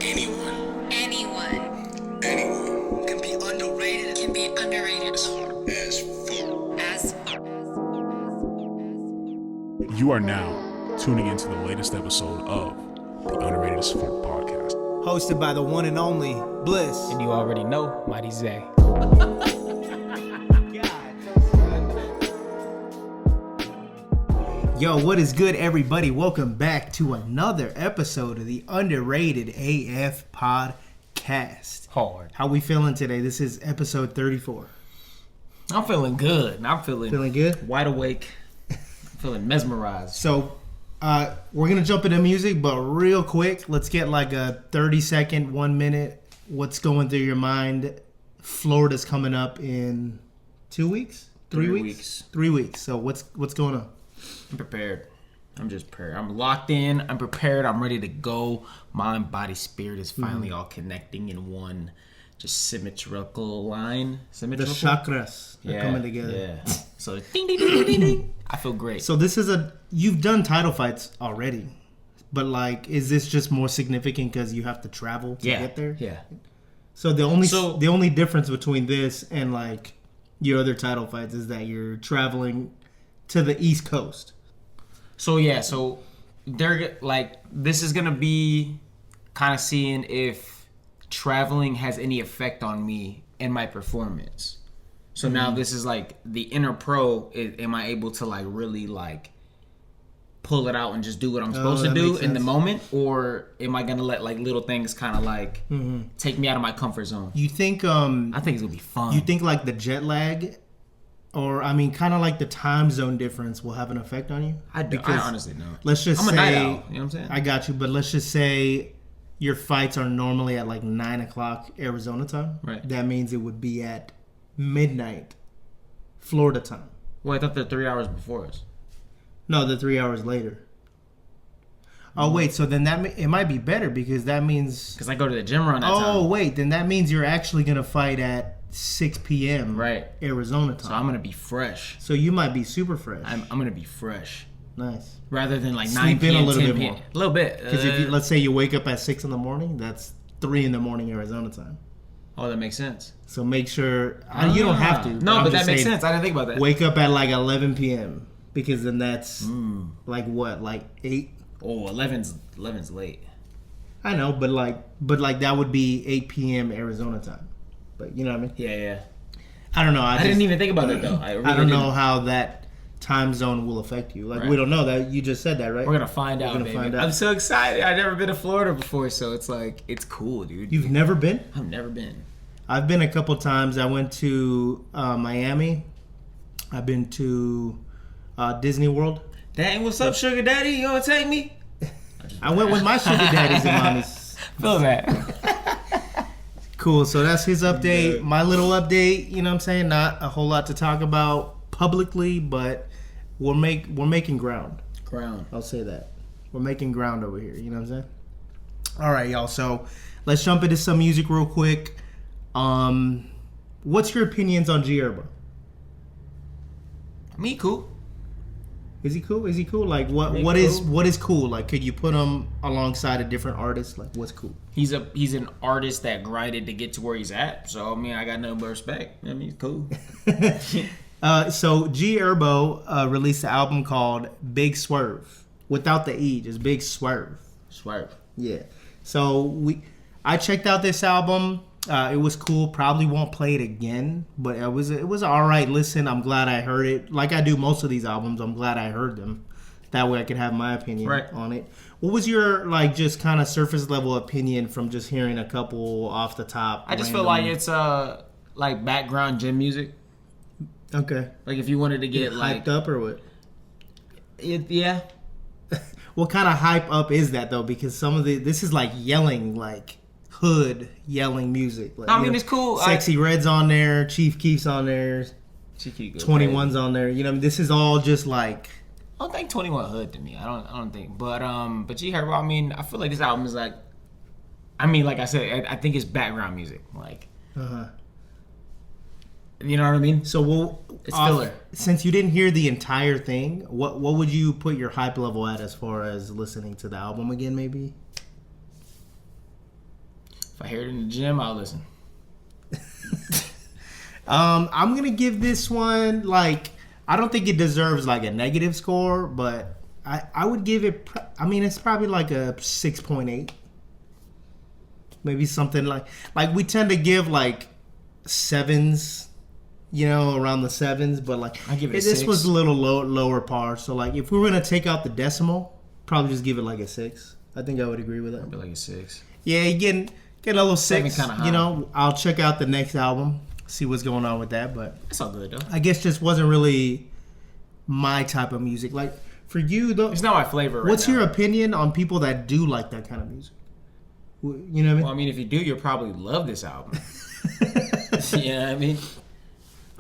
Anyone can be underrated. as fuck. You are now tuning into the latest episode of the Underrated as Fuck podcast. Hosted by the one and only Bliss. And you already know, Mighty Zay. Yo, what is good, everybody? Welcome back to another episode of the Underrated AF podcast. Hard. How we feeling today? This is episode 34. I'm feeling good. I'm feeling good? wide awake. I'm feeling mesmerized. So, we're going to jump into music, but real quick, let's get like a 30-second, 1 minute. What's going through your mind? Florida's coming up in 2 weeks? 3 weeks? 3 weeks. So, what's going on? I'm prepared. I'm just prepared. I'm locked in. I'm prepared. I'm ready to go. Mind, body, spirit is finally all connecting in one just symmetrical line. Symmetrical? The chakras are coming together. Yeah. So, ding, ding, ding, ding, ding. I feel great. So this is you've done title fights already, but like, is this just more significant because you have to travel to get there? Yeah. So the only difference between this and like your other title fights is that you're traveling to the East Coast. So they're like, this is gonna be kind of seeing if traveling has any effect on me and my performance. So now this is like the inner pro. Am I able to like really like pull it out and just do what I'm supposed to do in the moment, or am I gonna let like little things kind of like take me out of my comfort zone? You think? I think it's gonna be fun. You think like the jet lag, or I mean, kind of like the time zone difference will have an effect on you? I honestly don't. Let's just I'm say, a night owl. You know what I'm saying? I got you, but let's just say your fights are normally at like 9 o'clock Arizona time. Right. That means it would be at midnight Florida time. Well, I thought they're 3 hours before us. No, they're 3 hours later. Oh wait, so then it might be better because that means. Because I go to the gym around that time. Oh wait, then that means you're actually gonna fight at 6 p.m. Right. Arizona time. So I'm gonna be fresh. So you might be super fresh. I'm gonna be fresh. Nice. Rather than like 9 Sleep in p.m. a little 10 bit p.m. more. A little bit. Because if let's say you wake up at 6 in the morning, that's 3 in the morning Arizona time. Oh, that makes sense. So make sure you don't have to. No, I'm but just that makes saying, sense. I didn't think about that. Wake up at like 11 p.m. because then that's like what, like 8? Oh, 11's late. I know, but like that would be 8 p.m. Arizona time. But you know what I mean? Yeah. I don't know. I didn't even think about it though. I don't know how that time zone will affect you. Like, we don't know that. You just said that, right? We're gonna find out, baby. I'm so excited. I've never been to Florida before, so it's like, it's cool, dude. You've never been? I've never been. I've been a couple times. I went to Miami. I've been to Disney World. Dang, what's up, sugar daddy? You gonna take me? I went with my sugar daddies and mommies. Feel that. Cool. So that's his update. Yeah. My little update. You know what I'm saying? Not a whole lot to talk about publicly, but we're making ground. I'll say that. We're making ground over here. You know what I'm saying? All right, y'all. So let's jump into some music real quick. What's your opinions on G Herbo? Me cool. Is he cool? Like what is cool? Like, could you put him alongside a different artist? Like, what's cool? He's an artist that grinded to get to where he's at. So I mean, I got nothing but respect. I mean, he's cool. So G Herbo released an album called Big Swerve, without the E, just Big Swerve. Swerve. Yeah. So I checked out this album. It was cool. Probably won't play it again, but it was an alright listen. I'm glad I heard it. Like I do most of these albums, I'm glad I heard them. That way I can have my opinion on it. What was your like just kind of surface level opinion from just hearing a couple off the top? I just feel like it's like background gym music. Okay. Like if you wanted to get like hyped up or what? Yeah. What kind of hype up is that though? Because this is like yelling, like hood yelling music. Like, I mean, it's cool. Sexy Red's on there, Chief Keef's on there, 21's on there. You know, this is all just like. I don't think 21 hood to me. I don't think. But G Herbo, I mean, I feel like this album is like. I mean, like I said, I think it's background music. Like. You know what I mean? So it's filler. Since you didn't hear the entire thing, what would you put your hype level at as far as listening to the album again? Maybe. hear it in the gym, I'll listen. I'm gonna give this one like I don't think it deserves like a negative score, but I would give it. I mean, it's probably like a 6.8, maybe something like we tend to give like sevens, around the sevens, but like I give it a this 6. was a little lower par. So like if we were gonna take out the decimal, probably just give it like a 6. I think I would agree with that. I'd be like a 6. Yeah, you getting a little 6. Kinda high. I'll check out the next album, see what's going on with that, but. It's all good though. I guess just wasn't really my type of music. Like for you though, It's not my flavor right what's now. your opinion on people that do like that kind of music? You know what I mean? Well, I mean, if you do, you'll probably love this album. You know what I mean?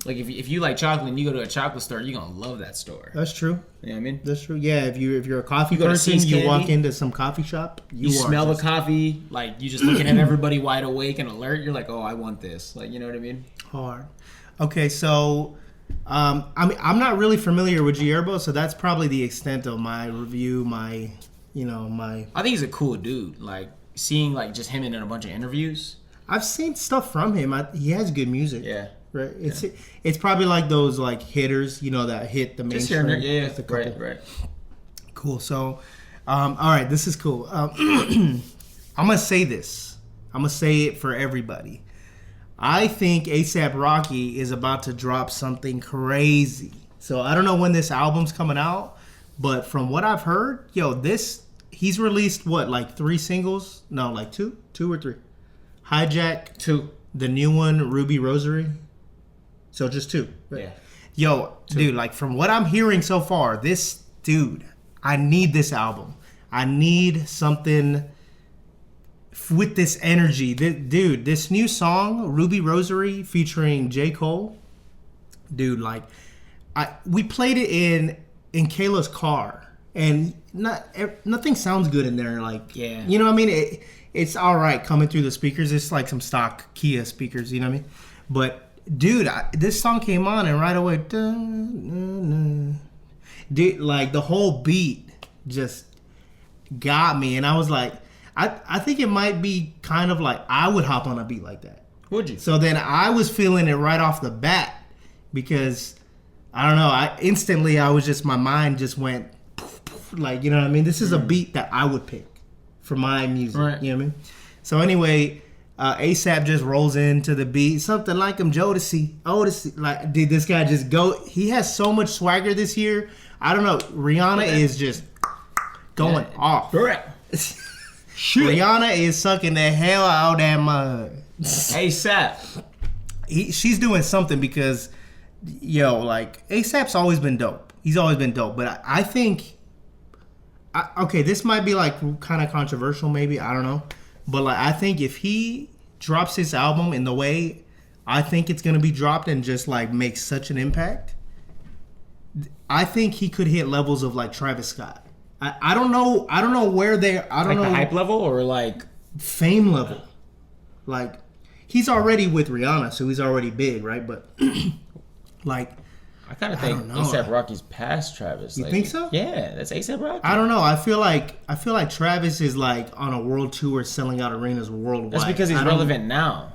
Like, if you like chocolate and you go to a chocolate store, you're going to love that store. That's true. You know what I mean? That's true. Yeah, if you're a coffee You go to person, See's you walk Candy, into some coffee shop, You smell the coffee, like, you just looking at everybody wide awake and alert. You're like, oh, I want this. Like, you know what I mean? hard. Okay, so I mean, I'm not really familiar with G Herbo, so that's probably the extent of my review. My. I think he's a cool dude. Like, seeing, like, just him in a bunch of interviews. I've seen stuff from him. He has good music. Yeah. Right. It's probably like those like hitters, that hit the Just here mainstream. and there. Yeah, Just a couple. right. Cool. So, all right, this is cool. I'm gonna say this. I'm gonna say it for everybody. I think ASAP Rocky is about to drop something crazy. So I don't know when this album's coming out, but from what I've heard, he's released what, like 3 singles? No, like 2 or 3. Hijack, 2. the new one, Ruby Rosary. So just 2. Right? Yeah. Dude, like from what I'm hearing so far, I need this album. I need something with this energy. This new song, Ruby Rosary, featuring J. Cole. Dude, like, we played it in Kayla's car, and nothing sounds good in there. Like, Yeah. you know what I mean? It's all right coming through the speakers. It's like some stock Kia speakers, you know what I mean? But dude, this song came on and right away, dude, like the whole beat just got me, and I was like, I think it might be kind of like I would hop on a beat like that. Would you? So then I was feeling it right off the bat because I don't know. My mind just went poof, poof, like, you know what I mean? This is a beat that I would pick for my music. Right. You know what I mean? So anyway, ASAP just rolls into the beat, something like him, Odyssey. Like, dude, this guy just he has so much swagger this year. I don't know. Rihanna is just going off. Correct. Rihanna is sucking the hell out of that mud. ASAP. She's doing something because, like, ASAP's always been dope. He's always been dope. But I think, okay, this might be, like, kind of controversial maybe. I don't know. But, like, I think if he drops his album in the way I think it's going to be dropped and just, like, makes such an impact, I think he could hit levels of, like, Travis Scott. I don't know where I don't know. The hype level or, like... Fame level. Like, he's already with Rihanna, so he's already big, right? But, like... I kind of think don't know. ASAP Rocky's past Travis. You Like, think so? Yeah, that's ASAP Rocky. I don't know. I feel like Travis is, like, on a world tour selling out arenas worldwide. That's because he's relevant now.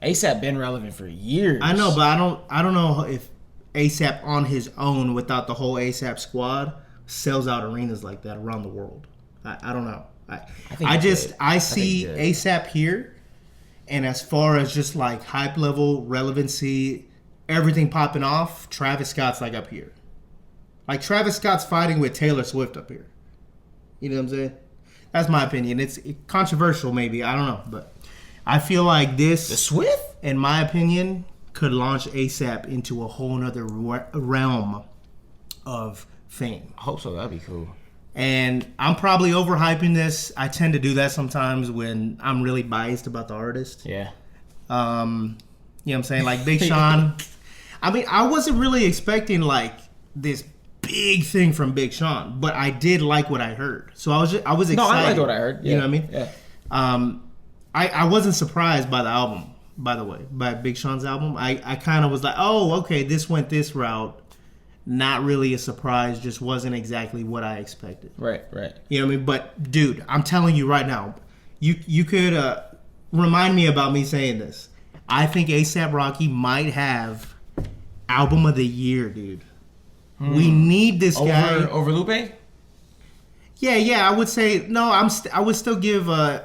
ASAP been relevant for years. I know, but I don't know if ASAP on his own without the whole ASAP squad sells out arenas like that around the world. I don't know. I see ASAP here, and as far as just like hype level, relevancy, everything popping off, Travis Scott's like up here. Like Travis Scott's fighting with Taylor Swift up here. You know what I'm saying? That's my opinion. It's controversial maybe. I don't know, but I feel like The this, Swift? in my opinion, could launch ASAP into a whole nother realm of fame. I hope so. That'd be cool. And I'm probably overhyping this. I tend to do that sometimes when I'm really biased about the artist. Yeah. You know what I'm saying? Like Big Sean. I mean, I wasn't really expecting like this big thing from Big Sean, but I did like what I heard. So I was excited. No, I liked what I heard. Yeah. You know what I mean? Yeah. I wasn't surprised by the album, by the way, by Big Sean's album. I kind of was like, oh, okay, this went this route. Not really a surprise, just wasn't exactly what I expected. Right. You know what I mean? But dude, I'm telling you right now, you could remind me about me saying this. I think ASAP Rocky might have album of the year, dude. We need this guy over Lupe. Yeah. I would say no. I would still give Lupe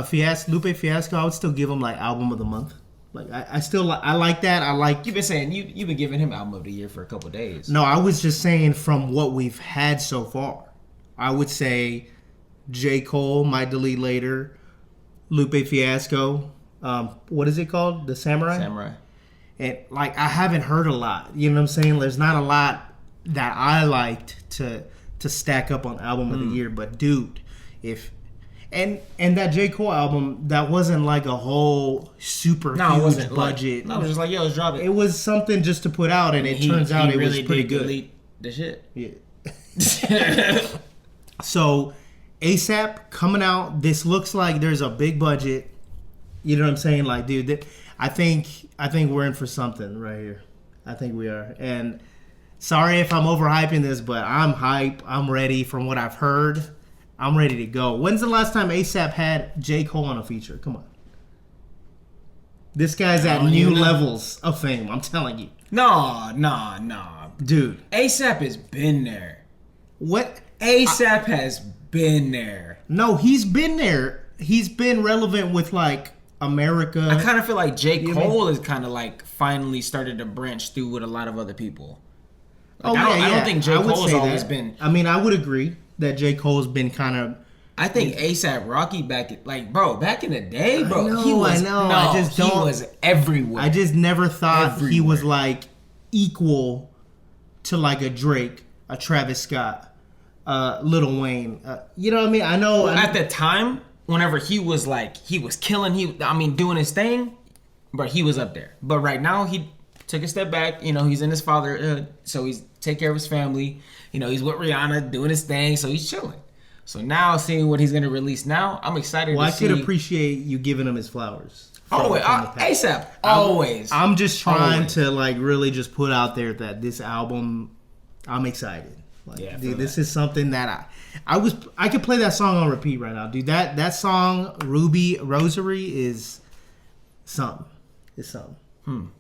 Fiasco. I would still give him like album of the month. Like I like that. I like. You've been saying you've been giving him album of the year for a couple days. No, I was just saying from what we've had so far. I would say J. Cole, Might Delete Later, Lupe Fiasco. What is it called? The Samurai. Samurai. And like I haven't heard a lot. You know what I'm saying? There's not a lot that I liked to stack up on album of the year. But dude, if and that J. Cole album, that wasn't like a whole super huge budget. No, it was just like, yo, let's drop it. It was something just to put out, and it turns out it was pretty good. Delete the shit. Yeah. So ASAP coming out. This looks like there's a big budget. You know what I'm saying? Like, dude, I think we're in for something right here. I think we are. And sorry if I'm overhyping this, but I'm hype. I'm ready. From what I've heard, I'm ready to go. When's the last time ASAP had J. Cole on a feature? Come on. This guy's at new levels of fame. I'm telling you. Nah. Dude. ASAP has been there. What? ASAP has been there. No, he's been there. He's been relevant with like America. I kind of feel like J. Cole is kind of like finally started to branch through with a lot of other people. Like, I don't think J. Cole's always been. I mean, I would agree that J. Cole's been kind of. I think ASAP Rocky back in the day, bro. I know. He was everywhere. I just never thought he was like equal to like a Drake, a Travis Scott, Lil Wayne. You know what I mean? I know. At the time, whenever he was killing, doing his thing, but he was up there. But right now, he took a step back. You know, he's in his fatherhood, so he's take care of his family. You know, he's with Rihanna doing his thing, so he's chilling. So now, seeing what he's gonna release now, I'm excited. Well, I could appreciate you giving him his flowers. Always, ASAP, always. I'm just trying to like really just put out there that this album, I'm excited. Like, Yeah, dude, this is something that I could play that song on repeat right now, dude. That song Ruby Rosary is something. It's something.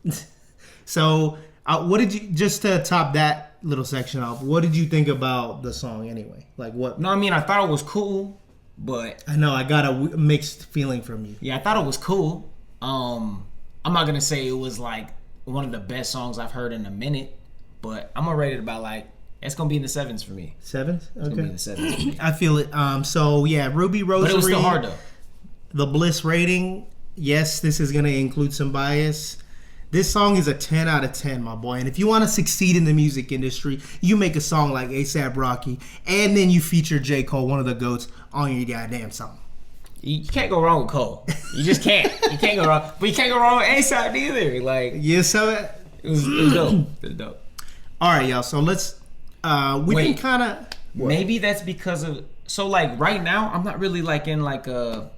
So, what did you, just to top that little section off, what did you think about the song anyway? Like what? No, I mean, I thought it was cool, but I know I got a mixed feeling from you. Yeah, I thought it was cool. I'm not gonna say it was like one of the best songs I've heard in a minute, but I'm gonna rate it about like it's gonna be in the sevens for me. Sevens? Okay. It's gonna be in the sevens for me. I feel it. So yeah, Ruby Rosary. But it was still hard though. The Bliss rating. Yes, this is gonna include some bias. This song is a 10 out of 10, my boy. And if you want to succeed in the music industry, you make a song like A$AP Rocky, and then you feature J. Cole, one of the GOATs, on your goddamn song. You can't go wrong with Cole. You just can't. You can't go wrong. But you can't go wrong with A$AP either. Like, yeah, so it was dope. It was dope. All right, y'all. So let's. We can kind of. Maybe that's because of. So like right now, I'm not really like in like a.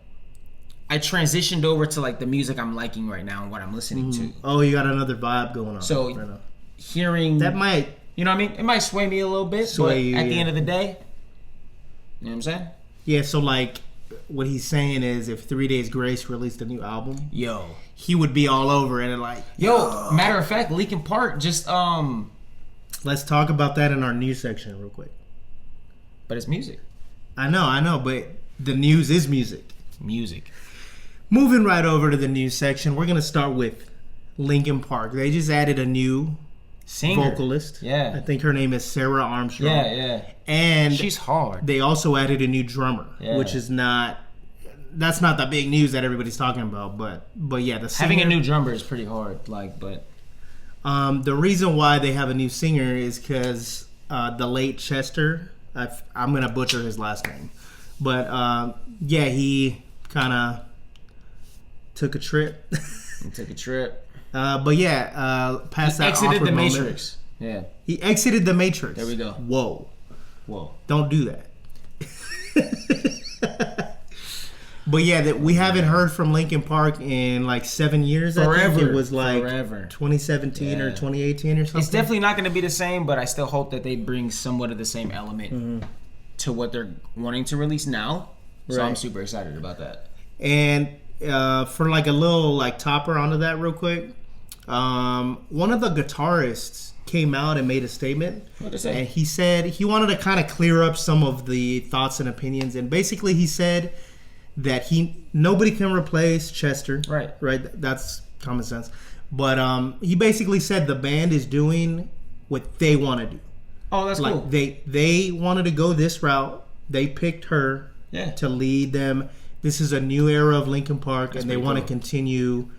I transitioned over to like the music I'm liking right now and what I'm listening to. Oh, you got another vibe going on. So right now. Hearing that might, you know what I mean? It might sway me a little bit, but at the end of the day, you know what I'm saying? Yeah. So like, what he's saying is, if 3 Days Grace released a new album, he would be all over it and like, Matter of fact, Linkin Park just Let's talk about that in our news section real quick. But it's music. I know, but the news is music. Music. Moving right over to the news section, we're gonna start with Linkin Park. They just added a new vocalist. Yeah, I think her name is Sarah Armstrong. Yeah. And she's hard. They also added a new drummer, which is that's not the big news that everybody's talking about. But yeah, the singer, having a new drummer is pretty hard. But the reason why they have a new singer is because the late Chester. I'm gonna butcher his last name, but he kind of took a trip. But yeah, past that exited the moment, Matrix. Yeah. He exited the Matrix. There we go. Whoa. Don't do that. But yeah, that we haven't heard from Linkin Park in like 7 years. Forever. I think it was like 2017 Yeah. or 2018 or something. It's definitely not going to be the same, but I still hope that they bring somewhat of the same element to what they're wanting to release now. So I'm super excited about that. And for like a little like topper onto that real quick. One of the guitarists came out and made a statement. What did it say? And he said he wanted to kind of clear up some of the thoughts and opinions. And basically, he said that nobody can replace Chester. Right. Right. That's common sense. But he basically said the band is doing what they want to do. Oh, that's Like cool. they wanted to go this route. They picked her to lead them. This is a new era of Linkin Park, and they want to continue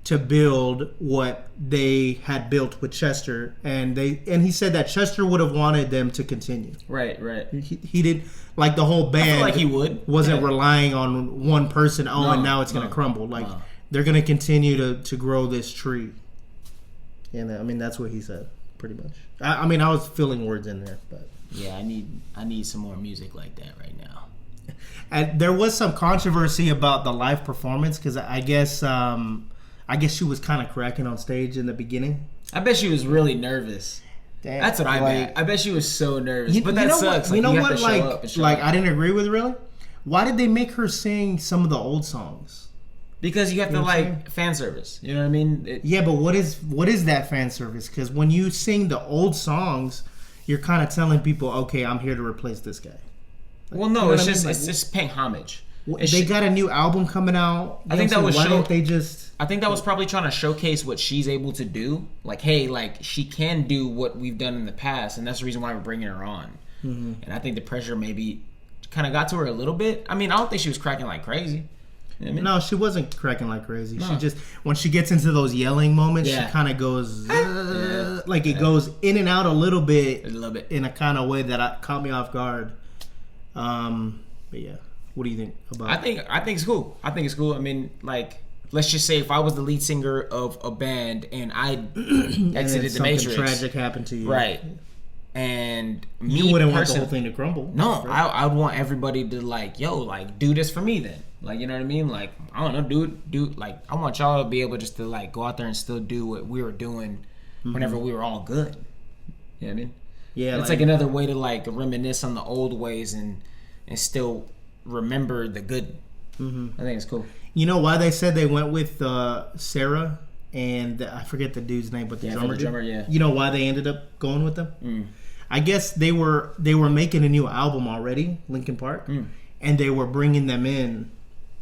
to build what they had built with Chester. And he said that Chester would have wanted them to continue. Right, right. He did, like, the whole band. I feel like he would. Wasn't relying on one person. And now it's going to crumble. Like they're going to continue to grow this tree. And I mean, that's what he said, pretty much. I mean, I was filling words in there, but yeah, I need some more music like that right now. And there was some controversy about the live performance because I guess she was kind of cracking on stage in the beginning. I bet she was really nervous. Damn, That's what I bet. I bet she was so nervous. But that know sucks. What, you know have what? to show up and show Like up. I didn't agree with really. Why did they make her sing some of the old songs? Because you have to what I'm like fan service. You know what I mean? Yeah, but what is that fan service? Because when you sing the old songs, you're kind of telling people, okay, I'm here to replace this guy. Well, no, you know it's what I just mean? it's just paying homage. They got a new album coming out. I think that was why don't they just? I think that was probably trying to showcase what she's able to do. Like, hey, like she can do what we've done in the past, and that's the reason why we're bringing her on. Mm-hmm. And I think the pressure maybe kind of got to her a little bit. I mean, I don't think she was cracking like crazy. You know what I mean? No, she wasn't cracking like crazy. No. She just, when she gets into those yelling moments, Yeah. she kind of goes like it goes in and out a little bit in a kind of way that caught me off guard. But yeah, what do you think about? I think it's cool. I think it's cool. I mean, like, let's just say if I was the lead singer of a band and I exited the Matrix, tragic happened to you, right? And me You wouldn't want the person- whole thing to crumble. No, right? I would want everybody to like, yo, like, do this for me then. Like, you know what I mean? Like, I don't know, do like, I want y'all to be able just to like go out there and still do what we were doing whenever we were all good. You know what I mean? Yeah, it's like another way to like reminisce on the old ways and still remember the good. Mm-hmm. I think it's cool. You know why they said they went with Sarah and I forget the dude's name, but the drummer. Yeah. You know why they ended up going with them? I guess they were making a new album already, Linkin Park, and they were bringing them in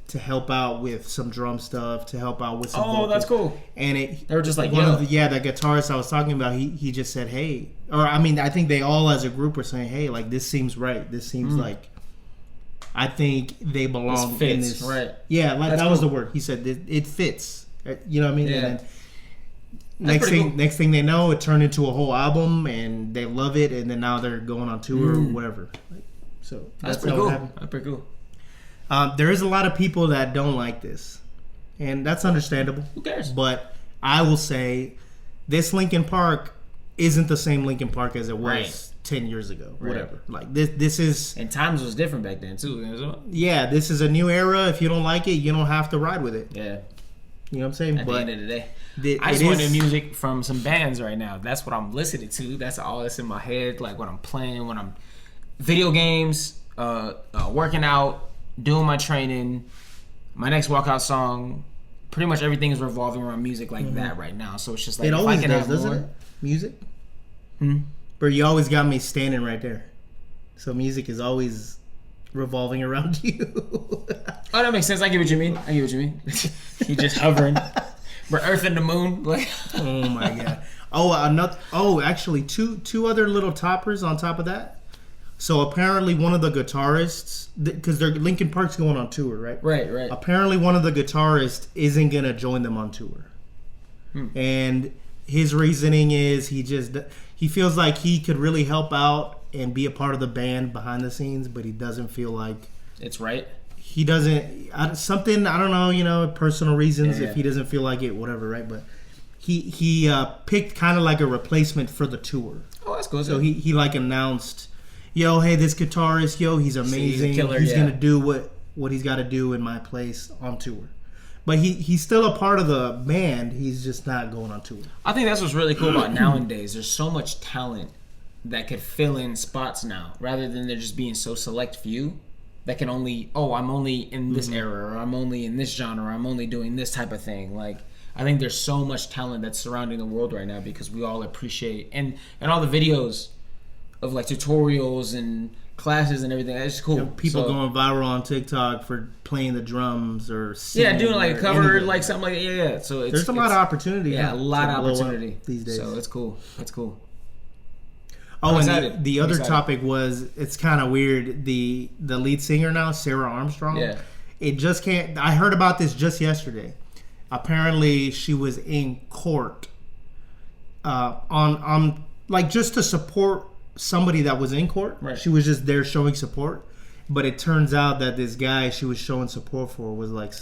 to help out with some drum stuff, to help out with some vocals. That's cool. And they were just like, one of the guitarist I was talking about, he just said, hey, or I mean, I think they all as a group were saying, hey, like this seems right. This seems like I think they belong in this. Right. Yeah, like That's that was cool. the word. He said it fits. You know what I mean? Yeah. And then next thing they know, it turned into a whole album, and they love it. And then now they're going on tour or whatever. So That's pretty how it cool. happened. That's pretty cool. There is a lot of people that don't like this, and that's understandable. Who cares? But I will say, this Linkin Park isn't the same Linkin Park as it was Right. 10 years ago. Right. Whatever. Like this is. And times was different back then too. Yeah, this is a new era. If you don't like it, you don't have to ride with it. Yeah. You know what I'm saying? At the end of the day. I I just want new music from some bands right now. That's what I'm listening to. That's all that's in my head. Like when I'm playing, when I'm video games, working out, doing my training, my next walkout song. Pretty much everything is revolving around music like that right now. So it's just like It if always I can does, have doesn't more, it? Music? But you always got me standing right there. So music is always revolving around you. Oh, that makes sense. I get what you mean. You just hovering. We're Earth and the moon. Like, Oh my god. Actually, two other little toppers on top of that. So apparently one of the guitarists, because they're Linkin Park's going on tour, right? right. Apparently one of the guitarists isn't gonna join them on tour, and his reasoning is he feels like he could really help out and be a part of the band behind the scenes, but he doesn't feel like It's right. he doesn't something I don't know, personal reasons. Yeah. If he doesn't feel like it, whatever, right? But he picked kind of like a replacement for the tour. Oh, that's cool. So he like announced, yo, hey, this guitarist, yo, he's amazing. He's a killer, he's yeah. gonna do what he's got to do in my place on tour. But he's still a part of the band. He's just not going on tour. I think that's what's really cool about nowadays. There's so much talent that could fill in spots now, rather than there just being so select few. that can only, I'm only in this era, or I'm only in this genre, or I'm only doing this type of thing. Like, I think there's so much talent that's surrounding the world right now because we all appreciate, and all the videos of like tutorials and classes and everything. That's cool. People going viral on TikTok for playing the drums or singing, doing like a cover, anything. like something like yeah. So there's a lot of opportunity. Yeah, a lot of opportunity these days. So it's cool. It's cool. Oh, and the other topic was, it's kind of weird. The lead singer now, Sarah Armstrong. Yeah. It just can't. I heard about this just yesterday. Apparently, she was in court on like just to support somebody that was in court. Right. She was just there showing support. But it turns out that this guy she was showing support for was like,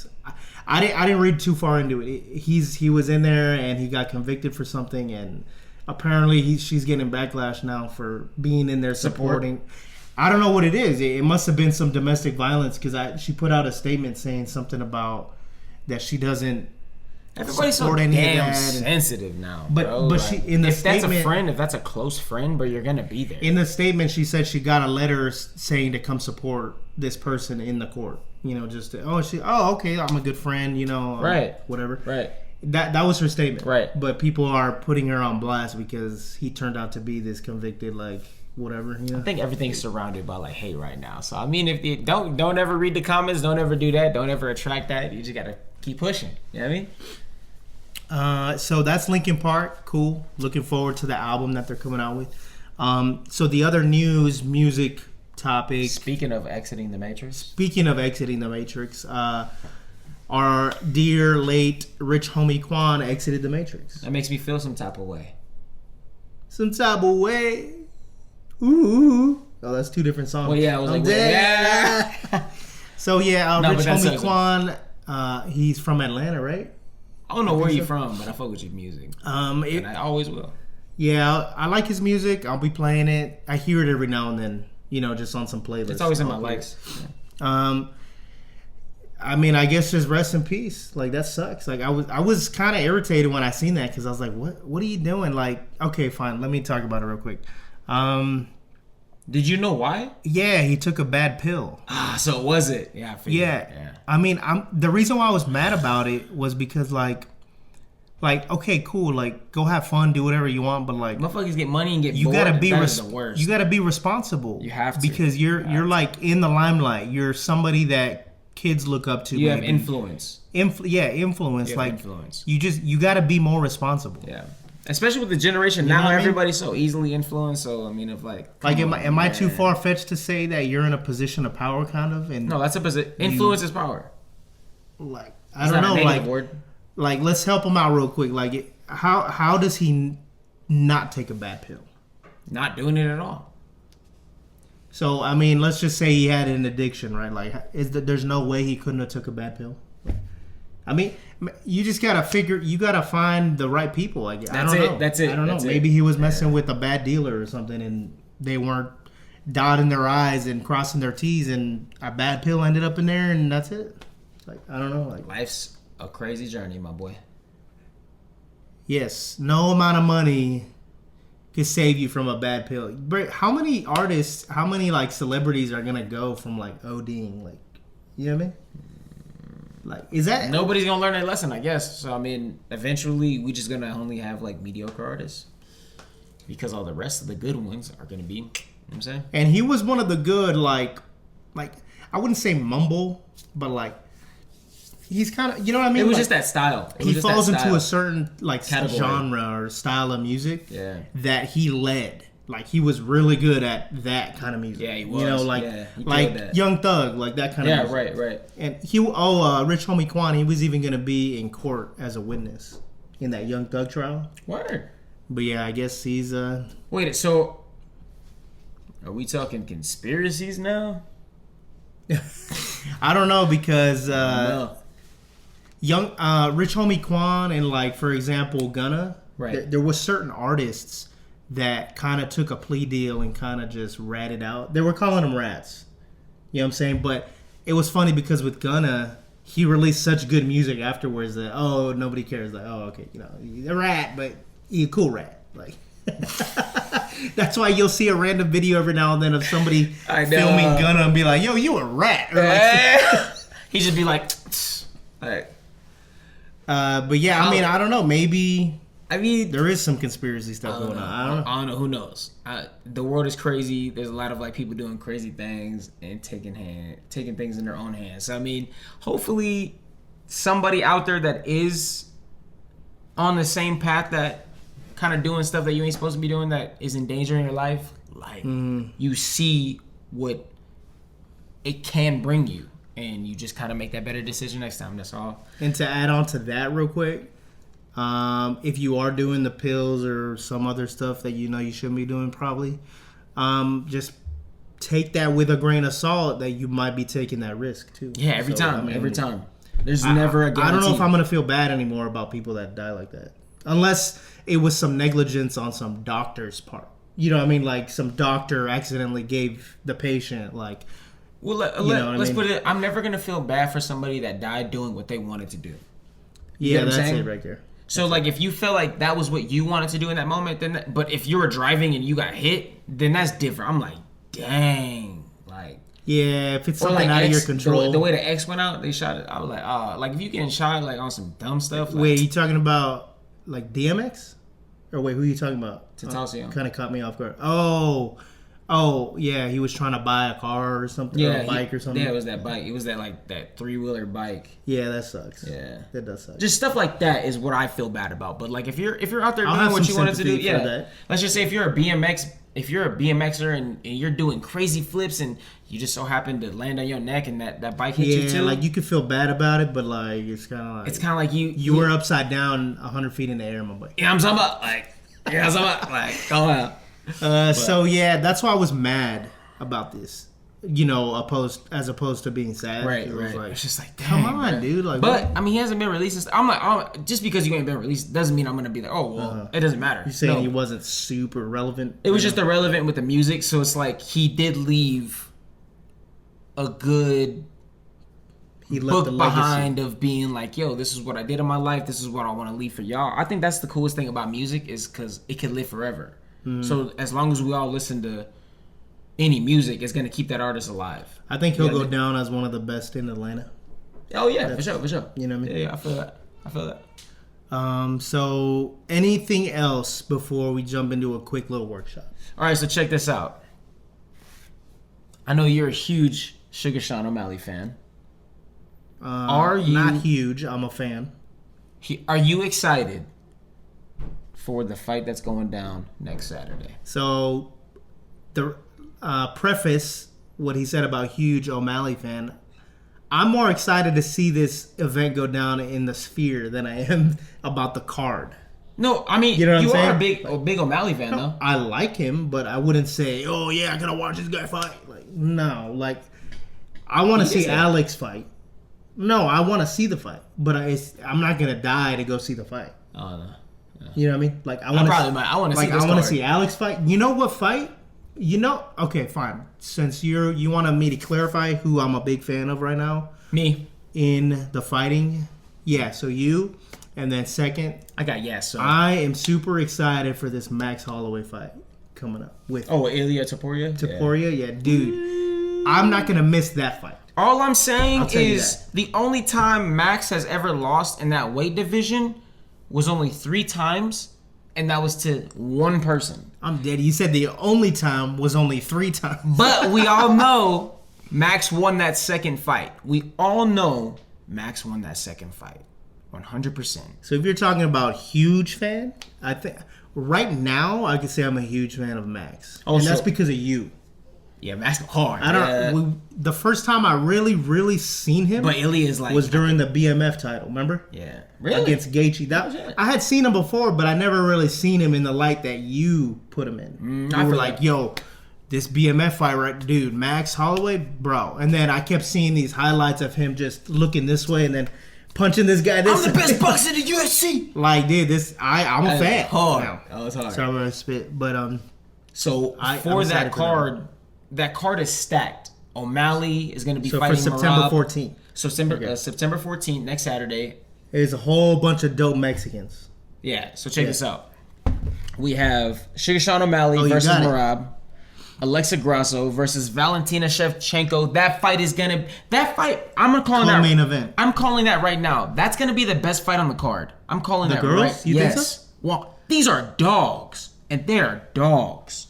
I didn't read too far into it. He was in there and he got convicted for something, and apparently she's getting backlash now for being in there supporting. I don't know what it is. It must have been some domestic violence because she put out a statement saying something about that she doesn't. Everybody's so support any of damn that sensitive now, but bro. but like, she in the if statement, that's a friend, if that's a close friend, but you're gonna be there. In the statement, she said she got a letter saying to come support this person in the court. You know, just okay, I'm a good friend. You know, right, whatever, right. That was her statement, right? But people are putting her on blast because he turned out to be this convicted, like whatever. You know? I think everything's surrounded by like hate right now. So I mean, if you don't ever read the comments, don't ever do that, don't ever attract that. You just gotta keep pushing. You know what I mean? So that's Linkin Park. Cool. Looking forward to the album that they're coming out with. So the other music topic. Speaking of exiting the Matrix, our dear late Rich Homie Quan exited the Matrix. that makes me feel some type of way. Some type of way. Ooh. Oh, that's two different songs. Well, yeah, I was like, yeah. So yeah, Rich Homie Quan. he's from Atlanta, right? I don't know where you're from, but I fuck with your music. And I always will. Yeah, I like his music. I'll be playing it. I hear it every now and then, you know, just on some playlists. It's always in my likes. Yeah. I mean, I guess just rest in peace. Like, that sucks. Like, I was kind of irritated when I seen that because I was like, what are you doing? Like, okay, fine. Let me talk about it real quick. Did you know why? Yeah, he took a bad pill. So was it? Yeah, I figured. Yeah. I mean, the reason why I was mad about it was because, like, okay, cool, like, go have fun, do whatever you want, but like, motherfuckers get money and get you bored. gotta be the worst. You gotta be responsible. You have to, because you're like in the limelight. You're somebody that kids look up to. You have influence. Influence. You have like influence. You gotta be more responsible. Yeah. Especially with the generation You know now, what I mean? everybody's so easily influenced. So I mean, if like, am I too far fetched to say that you're in a position of power, kind of? And no, that's a position. Influence is power. Like, I don't know, like, word? Like, let's help him out real quick. Like, how does he not take a bad pill? Not doing it at all. So I mean, let's just say he had an addiction, right? Like, there's no way he couldn't have took a bad pill. I mean, you just gotta find the right people. Like, I don't know. That's it. I don't know. Maybe he was messing with a bad dealer or something, and they weren't dotting their I's and crossing their T's, and a bad pill ended up in there, and that's it. Like, I don't know. Like, Life's a crazy journey, my boy. Yes, no amount of money could save you from a bad pill. But how many artists, like celebrities are gonna go from like ODing? Like, you know what I mean? Like, is that nobody's gonna learn that lesson? I guess. So I mean, eventually we just gonna only have like mediocre artists because all the rest of the good ones are gonna be. You know what I'm saying? And he was one of the good, like I wouldn't say mumble, but like he's kind of, you know what I mean? It was like, just that style. He falls into a certain like category, genre or style of music that he led. Like, he was really good at that kind of music. Yeah, he was. You know, like that. Young Thug, like that kind of music. Yeah, right. And Rich Homie Quan, he was even going to be in court as a witness in that Young Thug trial. Word. But yeah, I guess he's Wait, so are we talking conspiracies now? I don't know, because Young Rich Homie Quan and, like, for example, Gunna, right. There was certain artists that kind of took a plea deal and kind of just ratted out. They were calling them rats. You know what I'm saying? But it was funny because with Gunna, he released such good music afterwards that, nobody cares. Like, okay, you know, he's a rat, but he's a cool rat. Like, That's why you'll see a random video every now and then of somebody I know. filming Gunna and be like, "Yo, you a rat." Or like, He just be like, like. but yeah, I mean, I don't know. Maybe I mean, there is some conspiracy stuff going on. I don't know. I don't know. Who knows? The world is crazy. There's a lot of like people doing crazy things and taking things in their own hands. So I mean, hopefully, somebody out there that is on the same path that kind of doing stuff that you ain't supposed to be doing that is endangering your life, like you see what it can bring you, and you just kind of make that better decision next time. That's all. And to add on to that real quick, if you are doing the pills or some other stuff that you know you shouldn't be doing, probably just take that with a grain of salt that you might be taking that risk too. Yeah, every So, time. I mean, Every time. There's never a guarantee. I don't know if I'm gonna feel bad anymore about people that die like that, unless it was some negligence on some doctor's part. You know what I mean? Like some doctor accidentally gave the patient like. Well, let's put it. I'm never gonna feel bad for somebody that died doing what they wanted to do. You Yeah, know what I'm that's saying? it right there. So, like, if you feel like that was what you wanted to do in that moment, then. But if you were driving and you got hit, then that's different. I'm like, dang, like. Yeah, if it's Or something like out of your X, control. the way the X went out, they shot it. I was like, like if you getting shot like on some dumb stuff. Like, Wait, you talking about like DMX? Or wait, who are you talking about? Tentacion. Kind of caught me off guard. Oh, yeah, he was trying to buy a car or something, or a bike or something. Yeah, it was that bike. It was that like that 3-wheeler bike. Yeah, that sucks. Yeah, that does suck. Just stuff like that is what I feel bad about. But like if you're out there I'll doing have what some you wanted to do, sympathy for yeah. that. Let's just say if you're a BMXer and you're doing crazy flips and you just so happen to land on your neck and that bike hit you too. Like you could feel bad about it, but like it's kind of like you were upside down 100 feet in the air, my boy. Yeah, I'm talking about come on. So yeah, that's why I was mad about this. You know, as opposed to being sad. Right, it was right. Like, It's just like, come dang, on, man. dude. Like, but what? I mean, he hasn't been released. I'm like, just because you ain't been released doesn't mean I'm gonna be like, oh well, it doesn't matter. You saying No. he wasn't super relevant? It was just irrelevant with the music, so it's like he did leave a good he left book a legacy behind of being like, yo, this is what I did in my life. This is what I want to leave for y'all. I think that's the coolest thing about music is because it can live forever. So as long as we all listen to any music, it's gonna keep that artist alive. I think he'll go down as one of the best in Atlanta. Oh yeah, for sure. You know what I mean? Yeah, I feel that. So anything else before we jump into a quick little workshop? All right, so check this out. I know you're a huge Sugar Sean O'Malley fan. Are you not huge? I'm a fan. Are you excited for the fight that's going down next Saturday? So the preface what he said about huge O'Malley fan. I'm more excited to see this event go down in the sphere than I am about the card. No, I mean, you know what I'm you saying? are a big O'Malley fan, though. I like him, but I wouldn't say, oh, yeah, I gotta watch this guy fight. Like, no. Like, I want to see Alex fight. No, I want to see the fight. But I'm not going to die to go see the fight. Oh, no. Yeah. You know what I mean? Like, I want to see Alex fight. You know what fight? You know, okay, fine. Since you wanted me to clarify who I'm a big fan of right now. Me. In the fighting. Yeah, so you. And then second. I got yes. So. I am super excited for this Max Holloway fight coming up. With Ilya Topuria? Topuria, yeah, dude. I'm not going to miss that fight. All I'm saying is the only time Max has ever lost in that weight division was only 3 times. And that was to one person. I'm dead. You said the only time was only 3 times. But we all know Max won that second fight. We all know Max won that second fight. 100%. So if you're talking about huge fan, I think right now I could say I'm a huge fan of Max. And that's because of you. Yeah, Max hard. I don't. The first time I really seen him, but Ilya is like was during the BMF title. Remember? Yeah, really against Gaethje. I had seen him before, but I never really seen him in the light that you put him in. You were like, "Yo, this BMF fight, right, dude? Max Holloway, bro." And then I kept seeing these highlights of him just looking this way and then punching this guy. I'm the best boxer in the UFC. Like, dude, I'm a fan. Hard. Now. Oh, it's hard. So I'm gonna spit, but So for that card. That card is stacked. O'Malley is going to be fighting for September Merab. 14th. So September 14th, next Saturday. There's a whole bunch of dope Mexicans. Yeah, so check this out. We have Sugar Sean O'Malley you versus got it. Merab. Alexa Grasso versus Valentina Shevchenko. That fight, I'm gonna call that main event. I'm calling that right now. That's gonna be the best fight on the card. I'm calling The that girls? right. You think yes. so? Well, these are dogs, and they are dogs.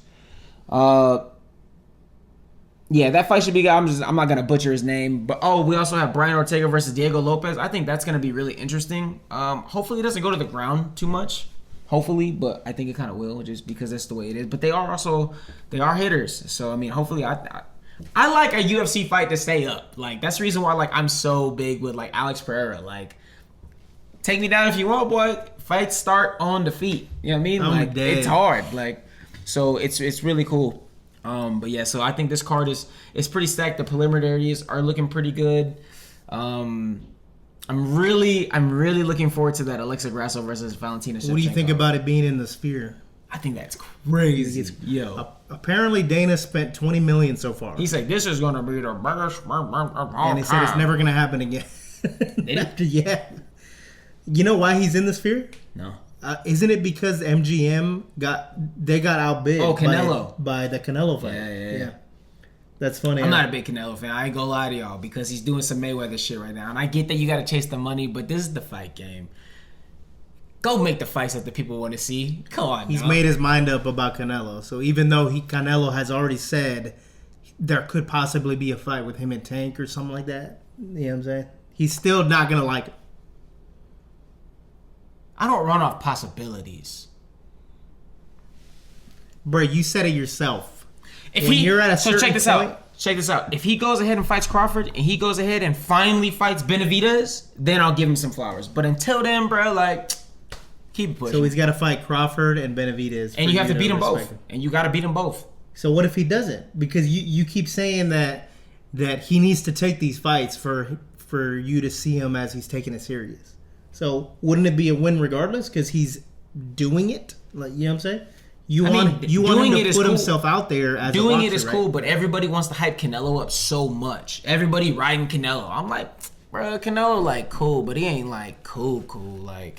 Yeah, that fight should be good. I'm not gonna butcher his name, but we also have Brian Ortega versus Diego Lopez. I think that's gonna be really interesting. Hopefully it doesn't go to the ground too much. Hopefully, but I think it kind of will, just because that's the way it is. But they are hitters. So I mean, hopefully, I like a UFC fight to stay up. Like that's the reason why I'm so big with Alex Pereira. Like, take me down if you want, boy. Fights start on the feet. You know what I mean? I'm dead. It's hard. So it's really cool. But yeah, so I think this card is pretty stacked. The preliminaries are looking pretty good. I'm really looking forward to that Alexa Grasso versus Valentina Shevchenko. What do you think about it being in the Sphere? I think that's crazy. Yo. Apparently Dana spent $20 million so far. He's like, this is going to be the best. And he said it's never going to happen again. Yeah. You know why he's in the Sphere? No. Isn't it because MGM got outbid Canelo. by the Canelo fight? Yeah. That's funny. I'm not a big Canelo fan. I ain't gonna lie to y'all because he's doing some Mayweather shit right now. And I get that you gotta chase the money, but this is the fight game. Go make the fights that the people want to see. Come on. He's made his mind up about Canelo. So even though Canelo has already said there could possibly be a fight with him and Tank or something like that, you know what I'm saying? He's still not gonna like it. I don't run off possibilities. Bro, you said it yourself. If you're at a certain check this point, out. Check this out. If he goes ahead and fights Crawford, and he goes ahead and finally fights Benavidez, then I'll give him some flowers. But until then, bro, keep it pushing. So he's got to fight Crawford and Benavidez. And you have to beat them both. respect him. And you got to beat them both. So what if he doesn't? Because you keep saying that he needs to take these fights for you to see him as he's taking it serious. So wouldn't it be a win regardless? Because he's doing it. You know what I'm saying? You want him to put himself out there as doing a boxer, it is right? cool, but everybody wants to hype Canelo up so much. Everybody riding Canelo. I'm like, bro, Canelo cool, but he ain't cool. I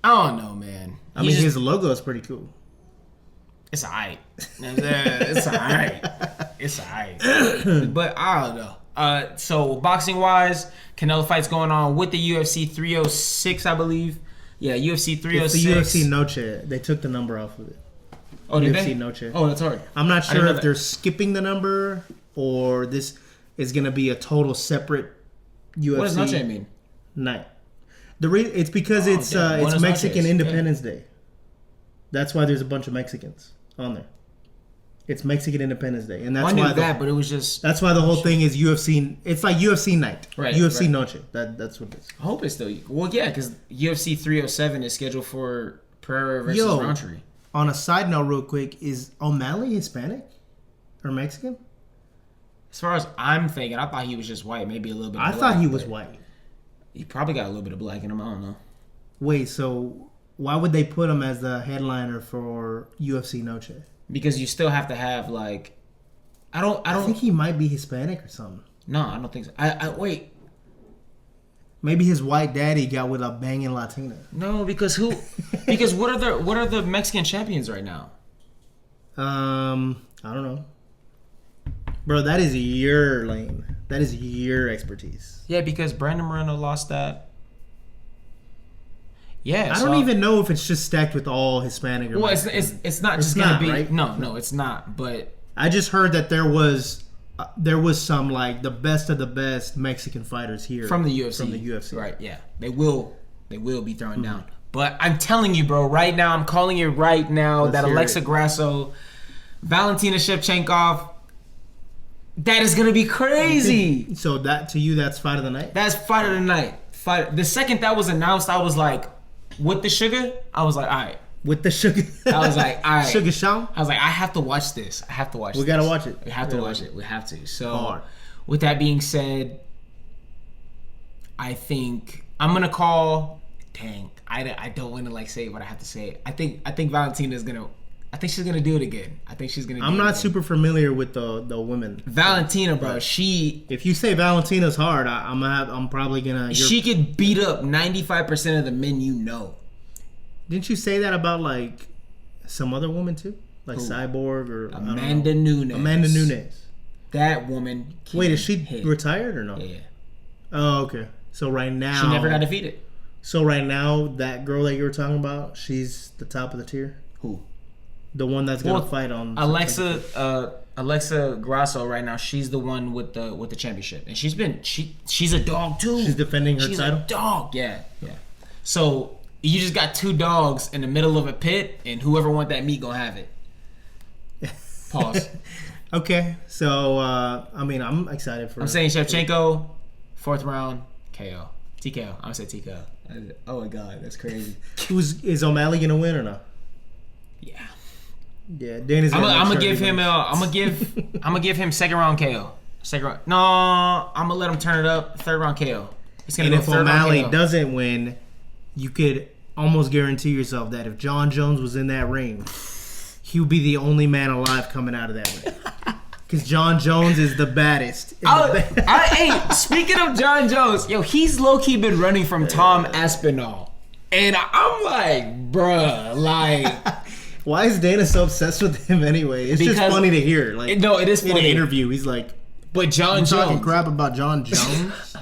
don't know, man. I mean, his logo is pretty cool. It's alright. It's alright. It's alright. But I don't know. So boxing wise, Canelo fight's going on with the UFC 306, I believe. Yeah, UFC 306. It's the UFC Noche. They took the number off of it. Oh, did UFC they? Noche. Oh, that's hard. I'm not sure know if that. they're skipping the number or this is going to be a total separate UFC What does Noche mean? night. It's because it's Buenos Mexican Noches. Independence Day. That's why there's a bunch of Mexicans on there. It's Mexican Independence Day, and that's I knew why that, but it was just. that's why the whole thing is UFC. It's like UFC night, Right, UFC right. Noche. That's what it is. I hope it's still. Well, yeah, because UFC 307 is scheduled for Pereira versus Yo. Roundtree. On a side note, real quick, is O'Malley Hispanic or Mexican? As far as I'm thinking, I thought he was just white, maybe a little bit. I black, thought he was but white. He probably got a little bit of black in him. I don't know. Wait, so why would they put him as the headliner for UFC Noche? Because you still have to have I I think he might be Hispanic or something. No, I don't think so. I wait. Maybe his white daddy got with a banging Latina. No, because who? Because what are the Mexican champions right now? I don't know. Bro, that is your lane. That is your expertise. Yeah, because Brandon Moreno lost that. Yeah, I don't even know if it's just stacked with all Hispanic or Well, Mexican. it's not just not, gonna be right? No, it's not. But I just heard that there was some the best of the best Mexican fighters here from the UFC. From the UFC, Right? Yeah, they will be thrown down. But I'm telling you, bro, right now, I'm calling it right now that hear Alexa it. Grasso, Valentina Shevchenko, that is gonna be crazy. So that to you, that's fight of the night. That's fight of the night. The second that was announced, I was like, with the sugar, I was like, all right. With the sugar, I was like, all right. Sugar Sean. I was like, I have to watch this. We gotta watch it. We have to watch it. We have to. So, Hard. with that being said, I think I'm gonna call. Dang, I don't want to say it, but I have to say it. I think Valentina's gonna. I think she's gonna do it again. I think she's gonna. I'm not super familiar with the women. Valentina, bro. She If you say Valentina's hard, I'm probably gonna. she could beat up 95% of the men you know. Didn't you say that about some other woman too, like Who? Cyborg or I don't know. Amanda Nunes. Amanda Nunes. That woman. Wait, is she hit. retired or no? Yeah. Oh, okay. So right now She never got defeated. So right now, that girl that you were talking about, she's the top of the tier. Who? The one that's gonna Well, fight on Alexa Grasso right now. She's the one with the championship, and she's a dog too. She's defending her she's title. A dog. Yeah. So you just got two dogs in the middle of a pit, and whoever want that meat gonna have it. Pause. Okay, so I mean, I'm excited for. I'm saying Shevchenko, 4th round KO. TKO. I'm gonna say TKO. Oh my god, that's crazy. Is O'Malley gonna win or not? Yeah. Yeah, Dana's. I'm gonna give him. I'm gonna give him 2nd round KO. 2nd round. No, I'm gonna let him turn it up. 3rd round KO. It's gonna And go if 3rd round O'Malley KO. doesn't win, you could almost guarantee yourself that if John Jones was in that ring, he would be the only man alive coming out of that ring. Because John Jones is the baddest. Hey, speaking of John Jones, yo, he's low-key been running from Tom Aspinall. And I'm like, bruh, like... Why is Dana so obsessed with him anyway? It's just funny to hear. Like, no, it is in funny. an interview, he's like, but John talking Jones... crap about John Jones?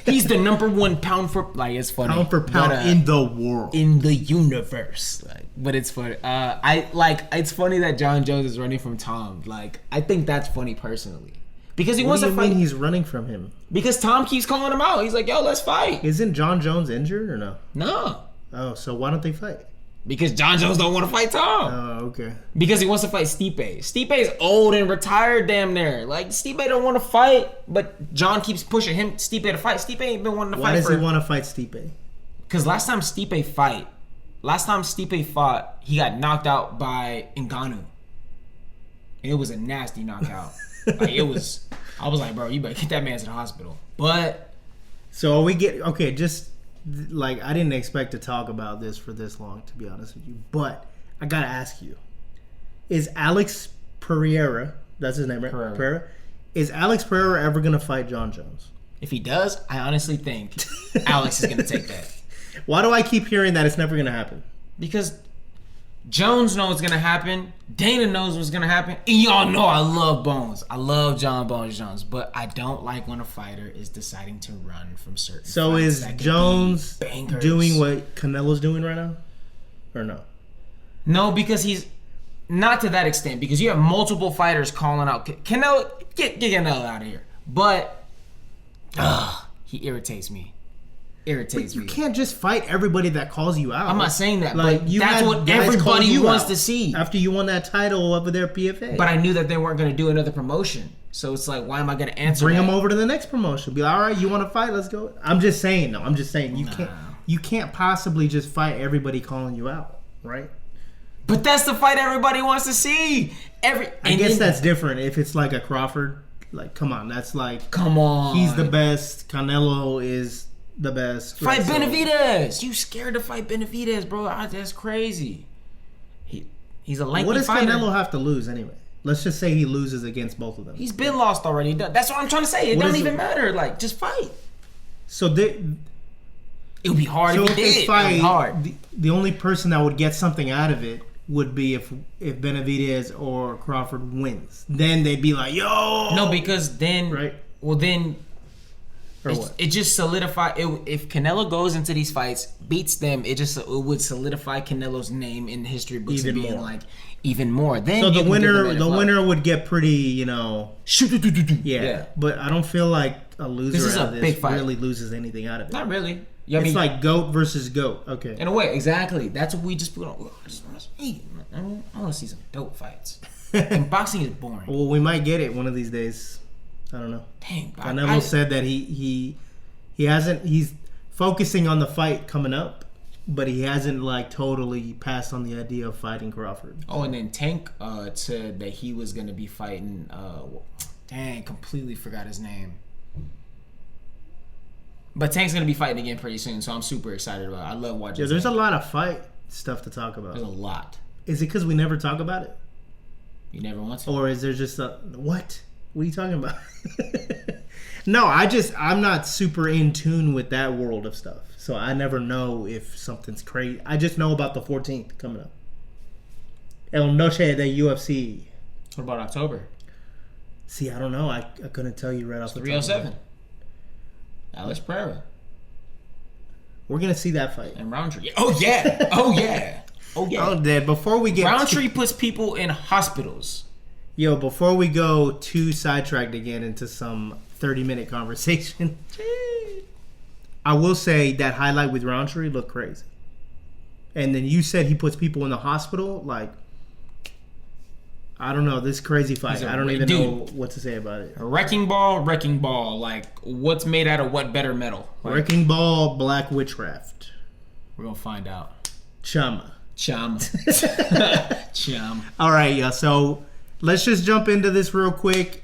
He's the #1 pound for... Like, it's funny. Pound for pound But, in the world. in the universe. Like, but it's funny. It's funny that John Jones is running from Tom. Like, I think that's funny personally. Because he wants What to do you fight. mean he's running from him? Because Tom keeps calling him out. He's like, yo, let's fight. Isn't John Jones injured or no? No. Oh, so why don't they fight? Because John Jones don't want to fight Tom. Oh, okay. Because he wants to fight Stipe. Stipe's old and retired damn near. Like, Stipe don't want to fight, but John keeps pushing him, Stipe, to fight. Stipe ain't been wanting to Why fight does he want to fight Stipe? Because last time Stipe fought, he got knocked out by Ngannou. And it was a nasty knockout. Like, it was... I was like, bro, you better get that man to the hospital. But... So we get... Okay, just... Like, I didn't expect to talk about this for this long, to be honest with you. But I gotta ask you. Is Alex Pereira... That's his name, right? Pereira. Is Alex Pereira ever gonna fight John Jones? if he does, I honestly think Alex is going to take that. Why do I keep hearing that it's never gonna happen? Because Jones knows what's gonna happen. Dana knows what's gonna happen. And y'all know I love Bones. I love John Bones Jones. But I don't like when a fighter is deciding to run from certain So fights is that can Jones be bangers. doing what Canelo's doing right now? Or no? No, because he's not to that extent. Because you have multiple fighters calling out Canelo. Get Canelo out of here. But he irritates me. But you can't just fight everybody that calls you out. I'm not saying that, Like, but you that's had what guys call everybody you wants out to see. after you won that title over there at PFA. But I knew that they weren't going to do another promotion. So it's like, why am I going to answer Bring that? them over to the next promotion. Be like, all right, you want to fight? Let's go. I'm just saying, no. I'm just saying you can't possibly just fight everybody calling you out, right? But that's the fight everybody wants to see. I guess that's different if it's like a Crawford. Like, come on, that's like, come on. he's the best. Canelo is the best. Fight So- Benavidez. You scared to fight Benavidez, bro? That's crazy. He's a lanky What does fighter. Canelo have to lose anyway? Let's just say he loses against both of them. He's been lost already. That's what I'm trying to say. It What doesn't is even it? matter. Like, just fight. So they, It would be hard so if if he they did. It would fight, be hard. the only person that would get something out of it would be if Benavidez or Crawford wins. Then they'd be like, yo. No, because then, Right. well, then Or what? it just solidify. If Canelo goes into these fights, beats them, it would solidify Canelo's name in the history books Even and being more. like even more. Then So you the can give winner, them the that winner would get pretty, yeah. Yeah. But I don't feel like a loser This is out a of this big fight. really loses anything out of it. Not really. Yeah, I It's mean, like GOAT versus GOAT. Okay. in a way, exactly. That's what we just put on. I just want to see. I want to see some dope fights. And boxing is boring. Well, we might get it one of these days. I don't know. Dang, Canelo said that he hasn't. He's focusing on the fight coming up, but he hasn't like totally passed on the idea of fighting Crawford. Oh, and then Tank said that he was gonna be fighting. Dang, completely forgot his name. But Tank's gonna be fighting again pretty soon, so I'm super excited about it. I love watching. Yeah, there's a Tank. lot of fight stuff to talk about. There's a lot. Is it because we never talk about it, You never want to. or is there just a what? What are you talking about? No, I'm not super in tune with that world of stuff, so I never know if something's crazy. I just know about the 14th coming up. El Noche de UFC. What about October? See, I don't know. I couldn't tell you right off the top. 307. Alex Pereira We're gonna see that fight. and Roundtree. Oh yeah. Oh yeah. Oh yeah. Oh, Dad. Before we get Roundtree puts people in hospitals. before we go too sidetracked again into some 30-minute conversation, I will say that highlight with Roundtree looked crazy. And then you said he puts people in the hospital. Like, I don't know. This crazy fight. I don't even know what to say about it. A wrecking ball. Like, what's made out of what better metal? Like, Wrecking Ball, Black Witchcraft, we're gonna find out. Chama. Chum. Chum. All right, yeah. So let's just jump into this real quick.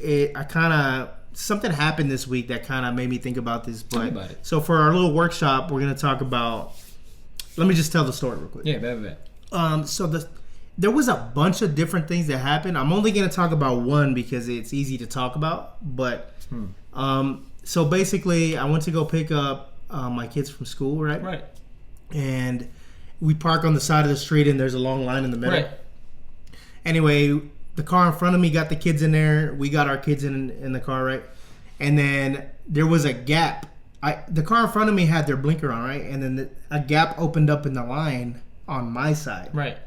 Something happened this week that kind of made me think about this. Tell me about it. So for our little workshop, we're gonna talk about. Let me just tell the story real quick. Yeah, bet. So there was a bunch of different things that happened. I'm only gonna talk about one because it's easy to talk about. But so basically, I went to go pick up my kids from school, right? Right. And we park on the side of the street, and there's a long line in the middle. Right. Anyway, the car in front of me got the kids in there. We got our kids in the car, right? And then there was a gap. The car in front of me had their blinker on, right? And then a gap opened up in the line on my side. Right.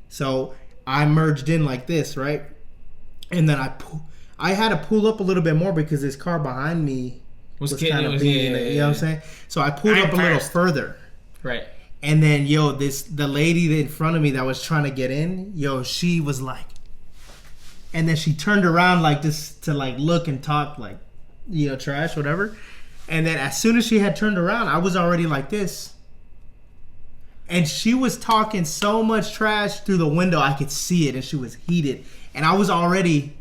So I merged in like this, right? And then I had to pull up a little bit more because this car behind me was kind of being, you know what I'm saying? So I pulled up a little further. Right. And then, the lady in front of me that was trying to get in, she was like, and then she turned around like this to like look and talk like, trash, whatever. And then as soon as she had turned around, I was already like this. And she was talking so much trash through the window, I could see it, and she was heated. And I was already...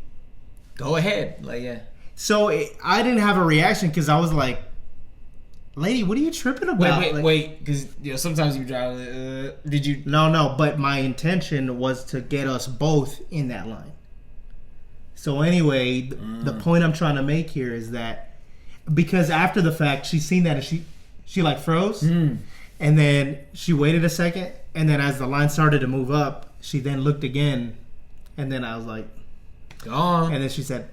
Go ahead. Like, yeah. So I didn't have a reaction because I was like, lady, what are you tripping about? Wait. Because sometimes you drive... did you... No. But my intention was to get us both in that line. So anyway, the point I'm trying to make here is that because after the fact, she seen that and she like froze. And then she waited a second. And then as the line started to move up, she then looked again. And then I was like... Gone. And then she said...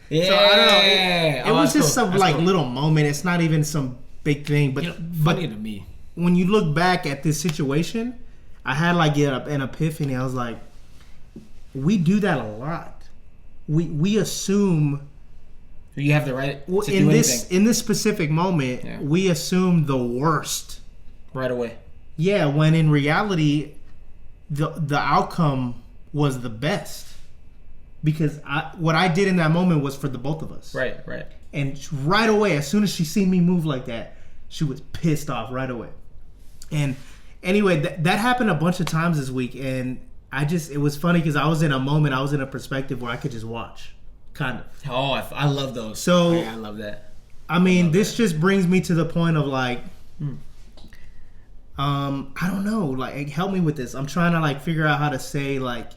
Yeah. So I don't know. It was just some little moment. It's not even some big thing. But funny to me. When you look back at this situation, I had like an epiphany. I was like, we do that a lot. We assume you have the right to do anything. In this specific moment, we assume the worst right away. Yeah, when in reality, the outcome was the best. Because what I did in that moment was for the both of us. Right. And right away, as soon as she seen me move like that, she was pissed off right away. And anyway, that happened a bunch of times this week. And it was funny because I was in a moment, I was in a perspective where I could just watch. Kind of. Oh, I love those. So, I love that. I mean, this just brings me to the point of like... I don't know. Like, help me with this. I'm trying to like figure out how to say like...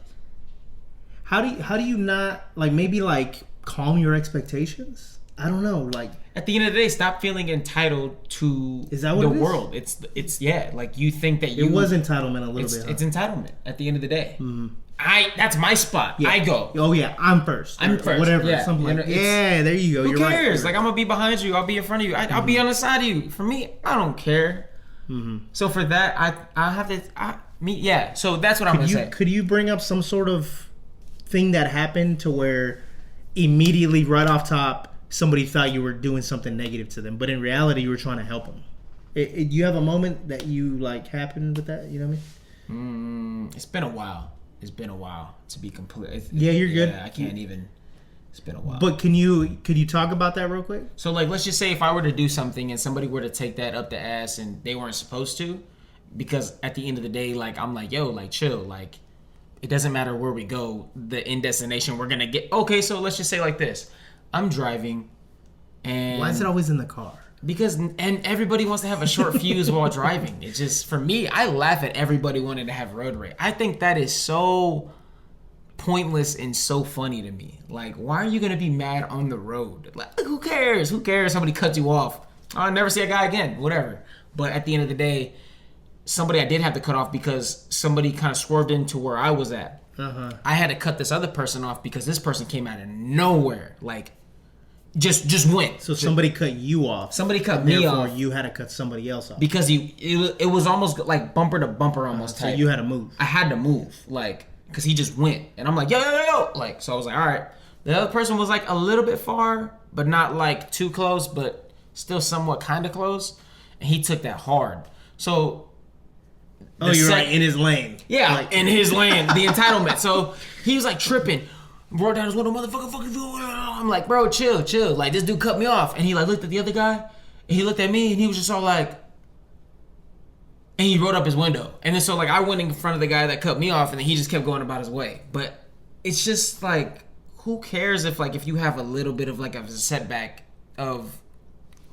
How do you not like maybe like calm your expectations? I don't know. Like at the end of the day, stop feeling entitled to the world. It's like you think that you. It was entitlement a little bit. It's entitlement at the end of the day. That's my spot. Yeah. I go. Oh yeah, I'm first. Whatever. Yeah. Something like yeah. There you go. Who cares? Like I'm gonna be behind you. I'll be in front of you. I'll be on the side of you. For me, I don't care. So for that, I have to. Yeah. So that's what I'm gonna say. Could you bring up some sort of thing that happened to where immediately right off top somebody thought you were doing something negative to them, but in reality you were trying to help them? You have a moment that you like happened with that? You know what I mean? It's been a while to be complete. Yeah, you're good. I can't even. It's been a while. But could you talk about that real quick? So like, let's just say if I were to do something and somebody were to take that up the ass and they weren't supposed to, because at the end of the day, like I'm like, yo, like chill, like. It doesn't matter where we go, the end destination we're gonna get. Okay, so let's just say like this: I'm driving, and why is it always in the car? Because everybody wants to have a short fuse while driving. It's just for me, I laugh at everybody wanting to have road rage. I think that is so pointless and so funny to me. Like, why are you gonna be mad on the road? Like, who cares? Somebody cuts you off. I'll never see a guy again. Whatever. But at the end of the day, somebody I did have to cut off because somebody kind of swerved into where I was at. I had to cut this other person off because this person came out of nowhere, like just went. So somebody cut you off. Somebody cut and me therefore off you had to cut somebody else off because it was almost like bumper to bumper almost. So type. you had to move. I had to move, like, because he just went, and I'm like, yo, like, so I was like, all right. The other person was like a little bit far, but not like too close, but still somewhat kind of close, and he took that hard. So. You're right, in his lane. Yeah, like, in his lane, the entitlement. So he was like tripping, brought down his window, motherfucker, fucking. I'm like, bro, chill. Like, this dude cut me off, and he like looked at the other guy, and he looked at me, and he was just all like, and he rolled up his window, and then so like I went in front of the guy that cut me off, and then he just kept going about his way. But it's just like, who cares if you have a little bit of like a setback of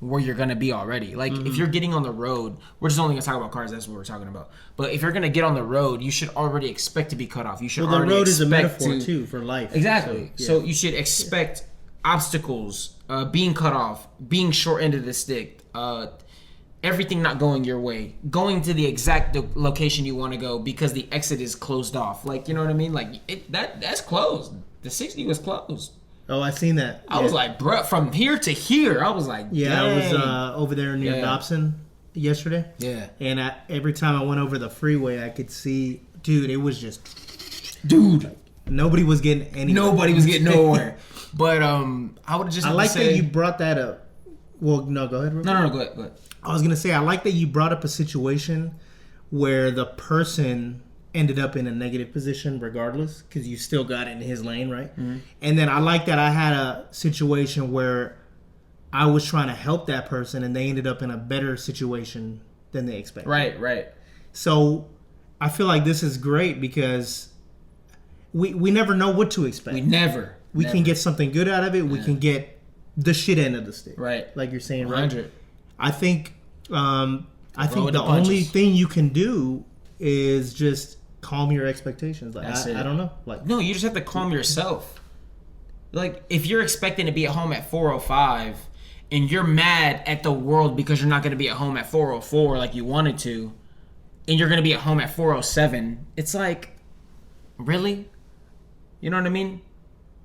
where you're gonna be already. Like if you're getting on the road, we're just only gonna talk about cars, that's what we're talking about. But if you're gonna get on the road, you should already expect to be cut off. You should the already road is a expect metaphor too for life. Exactly. So, So you should expect obstacles, being cut off, being short end of the stick, everything not going your way, going to the exact location you want to go because the exit is closed off. Like, you know what I mean? Like that's closed. The 60 was closed. Oh, I seen that. I was like, bruh, from here to here. I was like, yeah, I was dang. over there near Dobson yesterday. Yeah. And every time I went over the freeway, I could see, dude, it was just, nobody was getting anywhere. Nobody was getting nowhere. But I would have just. I like that you brought that up. Well, no, go ahead. No, go ahead. I was gonna say I like that you brought up a situation where the person ended up in a negative position regardless because you still got in his lane, right? And then I like that I had a situation where I was trying to help that person and they ended up in a better situation than they expected. Right. So I feel like this is great because we never know what to expect. We can get something good out of it. We can get the shit end of the stick. Right. Like you're saying, 100. right? I think the with the only punches. thing you can do is just calm your expectations. Like That's it. I don't know. Like No, you just have to calm yourself. Like, if you're expecting to be at home at 4:05 and you're mad at the world because you're not going to be at home at 4:04 like you wanted to, and you're going to be at home at 4:07, it's like, really? You know what I mean?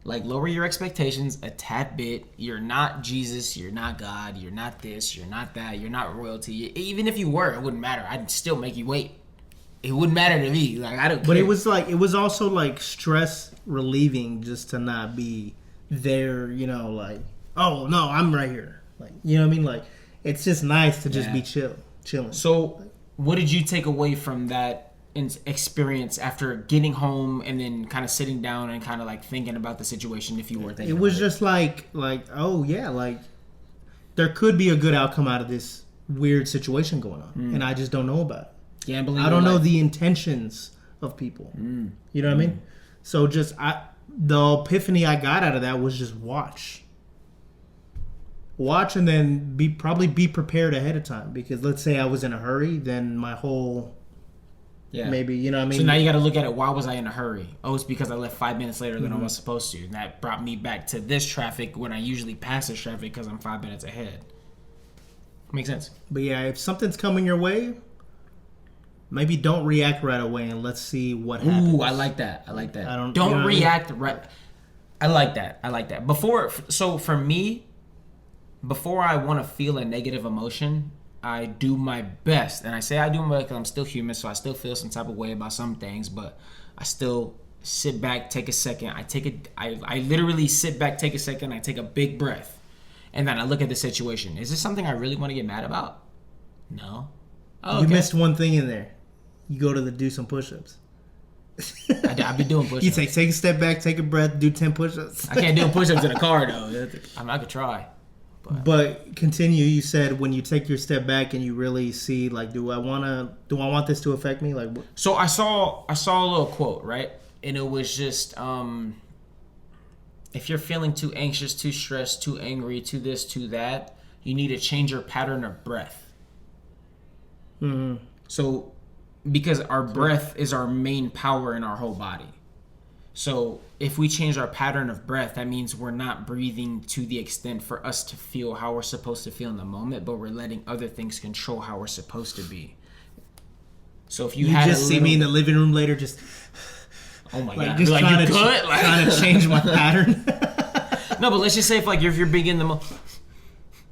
Like, lower your expectations a tad bit. You're not Jesus. You're not God. You're not this. You're not that. You're not royalty. Even if you were, it wouldn't matter. I'd still make you wait. It wouldn't matter to me. Like, I don't care. But it was also like stress relieving just to not be there, you know, like, oh no, I'm right here. Like, you know what I mean? Like, it's just nice to just be chilling. So, what did you take away from that experience after getting home and then kind of sitting down and kind of like thinking about the situation if you were thinking It was about just like, oh yeah, like there could be a good outcome out of this weird situation going on, and I just don't know about it. Gambling. I don't know the intentions of people. You know what I mean? So just the epiphany I got out of that was just watch, and then probably be prepared ahead of time, because let's say I was in a hurry, then my whole maybe, you know what I mean? So now you got to look at it. Why was I in a hurry? Oh, it's because I left 5 minutes later than I was supposed to, and that brought me back to this traffic when I usually pass this traffic because I'm 5 minutes ahead. Makes sense. But yeah, if something's coming your way, maybe don't react right away and let's see what happens. Ooh, I like that. I don't- you know Don't what I mean? react right. I like that. So for me, before I want to feel a negative emotion, I do my best. And I say I do my best because I'm still human, so I still feel some type of way about some things, but I still sit back, take a second. I literally sit back, take a second, I take a big breath. And then I look at the situation. Is this something I really want to get mad about? No. Oh, You okay. missed one thing in there. You go to do some push-ups. I be doing push-ups. You take a step back, take a breath, do 10 push-ups. I can't do push-ups in a car though. I could try. But continue. You said when you take your step back and you really see, like, do I want this to affect me? Like, So I saw a little quote, right? And it was just, if you're feeling too anxious, too stressed, too angry, too this, too that, you need to change your pattern of breath. So, because our breath is our main power in our whole body. So if we change our pattern of breath, that means we're not breathing to the extent for us to feel how we're supposed to feel in the moment, but we're letting other things control how we're supposed to be. So if you You had just see me in the living room later, just oh my like god, just like, trying you to good? Like, trying to change my pattern. no, but let's just say if you're big in the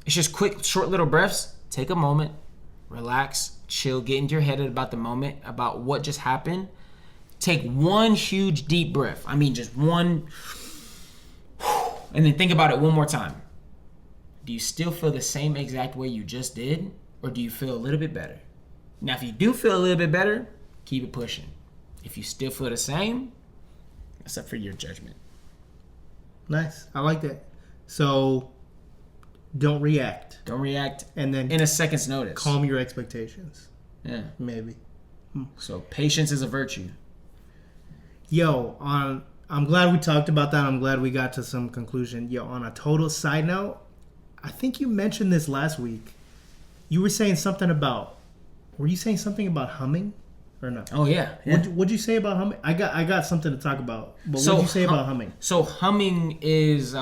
it's just quick, short little breaths. Take a moment, relax, chill, get into your head about the moment, about what just happened. Take one huge deep breath. I mean, just one, and then think about it one more time. Do you still feel the same exact way you just did, or do you feel a little bit better? Now, if you do feel a little bit better, keep it pushing. If you still feel the same, that's up for your judgment. Nice. I like that. So don't react. Don't react And then in a second's notice. calm your expectations. Yeah. Maybe. So patience is a virtue. Yo, I'm glad we talked about that. I'm glad we got to some conclusion. Yo, on a total side note, I think you mentioned this last week. You were saying something about, were you saying something about humming or no? Oh yeah. What'd you say about humming? I got something to talk about. But what'd you say about humming? So humming is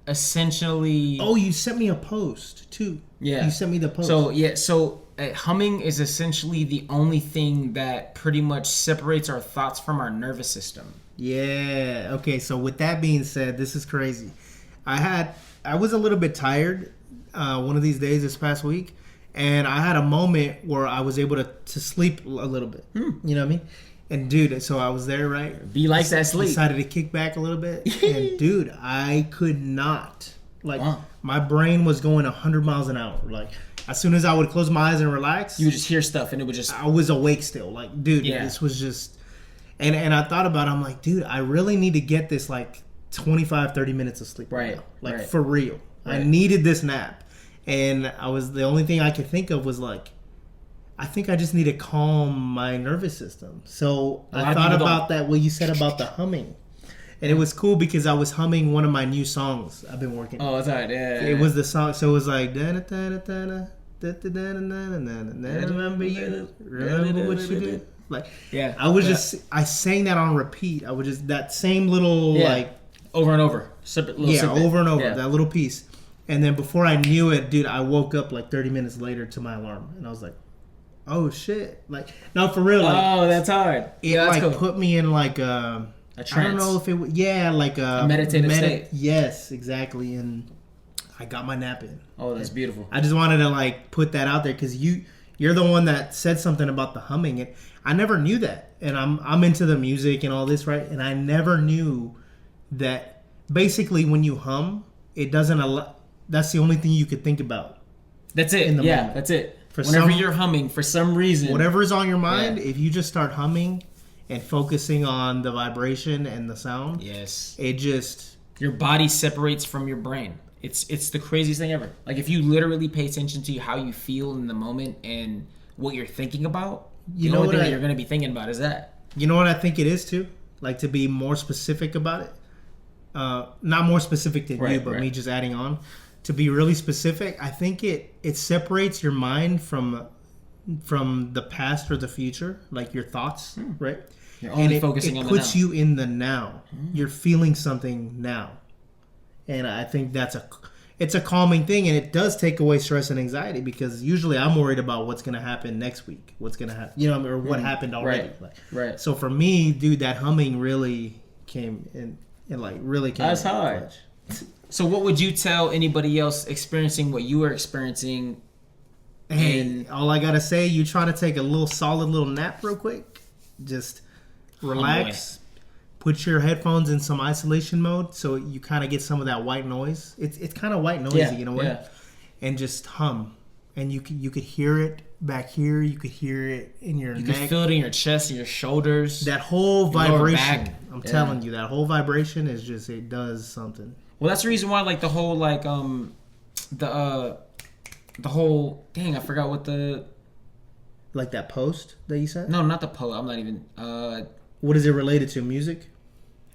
essentially. Oh, you sent me a post too. Yeah. You sent me the post. So humming is essentially the only thing that pretty much separates our thoughts from our nervous system. Yeah. Okay. So with that being said, this is crazy. I was a little bit tired one of these days this past week, and I had a moment where I was able to sleep a little bit. You know what I mean? And dude, so I was there, right? Be like that sleep. Decided to kick back a little bit, and dude, I could not. Like my brain was going 100 miles an hour. Like as soon as I would close my eyes and relax, You would just hear stuff, and it would just. I was awake still. Like, dude, this was just. And I thought about it. I'm like, dude, I really need to get this like 25, 30 minutes of sleep right now. Like for real. I needed this nap. And the only thing I could think of was like, I think I just need to calm my nervous system. So I thought about that, what you said about the humming. And it was cool because I was humming one of my new songs I've been working on. Oh, that's right. Yeah. It was the song. So it was like, remember you, remember what you did? Like, Yeah. I sang that on repeat. I would just, that same little like, over and over. Over and over, that little piece. And then before I knew it, dude, I woke up like 30 minutes later to my alarm, and I was like, "Oh shit!" Like, no, for real. Like, oh, that's hard. It like put me in like a trance. I don't know if it was, like a meditative state. Yes, exactly. And I got my nap in. Oh, that's beautiful. I just wanted to like put that out there because you're the one that said something about the humming. And I never knew that. And I'm into the music and all this, right? And I never knew that basically when you hum, it doesn't allow. That's the only thing you could think about. That's it. Moment. That's it. Whenever you're humming, for some reason, whatever is on your mind, if you just start humming and focusing on the vibration and the sound, it just your body separates from your brain. It's the craziest thing ever. Like if you literally pay attention to how you feel in the moment and what you're thinking about, the only thing that you're going to be thinking about is that. You know what I think it is too? Like to be more specific about it. Not more specific than you, but me just adding on. To be really specific, I think it separates your mind from the past or the future, like your thoughts, right? You're only focusing on the now. It puts you in the now. You're feeling something now. And I think it's a calming thing, and it does take away stress and anxiety because usually I'm worried about what's going to happen next week, what's going to happen, or what happened already. Right. So for me, dude, that humming really came in, and like really came. That's hard. So what would you tell anybody else experiencing what you were experiencing? Hey, all I gotta say, you try to take a solid little nap real quick. Just relax. Put your headphones in some isolation mode so you kind of get some of that white noise. It's kind of white noisy, you know what? Yeah. And just hum, and you could hear it back here. You could hear it in your neck. You could feel it in your chest, in your shoulders. That whole vibration. I'm telling you, that whole vibration is just, it does something. Well, that's the reason why, like the whole the whole I forgot what the like that post that you said. No, not the post. I'm not even. What is it related to? Music?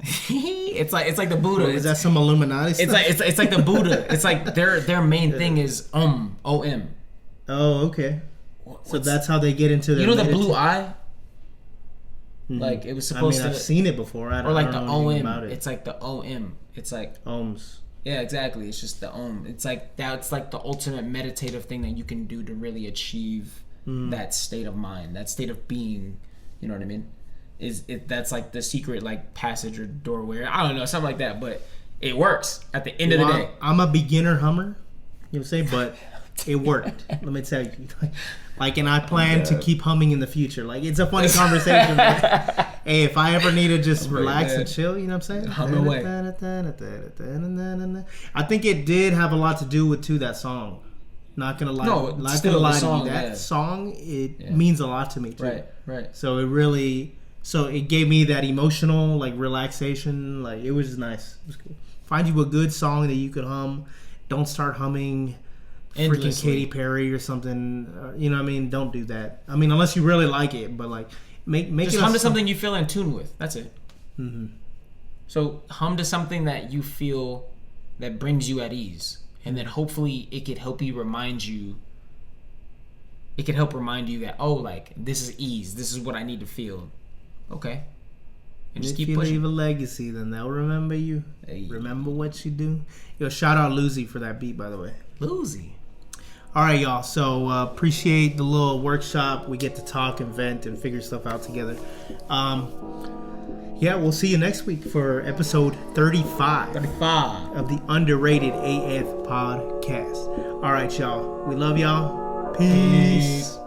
it's like the Buddha. Is that some Illuminati stuff? It's like the Buddha. It's like their main thing is om. Oh, okay. So that's how they get into their. The blue eye. Like it was supposed to. I've seen it before. I don't know anything about it. It's like the om. It's like ohms. Yeah, exactly. It's just the om. It's like that's like the ultimate meditative thing that you can do to really achieve that state of mind, that state of being. You know what I mean? That's like the secret like passage or doorway. I don't know, something like that. But it works at the end of the day. I'm a beginner hummer. You know what I'm saying? But it worked. Let me tell you. Like, and I plan to keep humming in the future. Like, it's a funny conversation. But, hey, if I ever need to just relax and chill, you know what I'm saying? Hum away. I think it did have a lot to do with, too, that song. Not gonna lie. No, not still gonna lie the song, to you. That song, it means a lot to me, too. Right. So it really... So it gave me that emotional, like, relaxation. Like, it was just nice. It was cool. Find you a good song that you could hum. Don't start humming freaking Katy Perry or something. You know what I mean? Don't do that. I mean, unless you really like it. But, like, make just it... hum to something you feel in tune with. That's it. Mm-hmm. So hum to something that you feel that brings you at ease. And then hopefully it could help remind you that, oh, like, this is ease. This is what I need to feel. Okay. And just if keep you pushing. leave a legacy, then they'll remember you. Hey. Remember what you do. Yo, shout out Lucy for that beat, by the way. Lucy. All right, y'all. So appreciate the little workshop. We get to talk and vent and figure stuff out together. Yeah, we'll see you next week for episode 35 of the Underrated AF podcast. All right, y'all. We love y'all. Peace.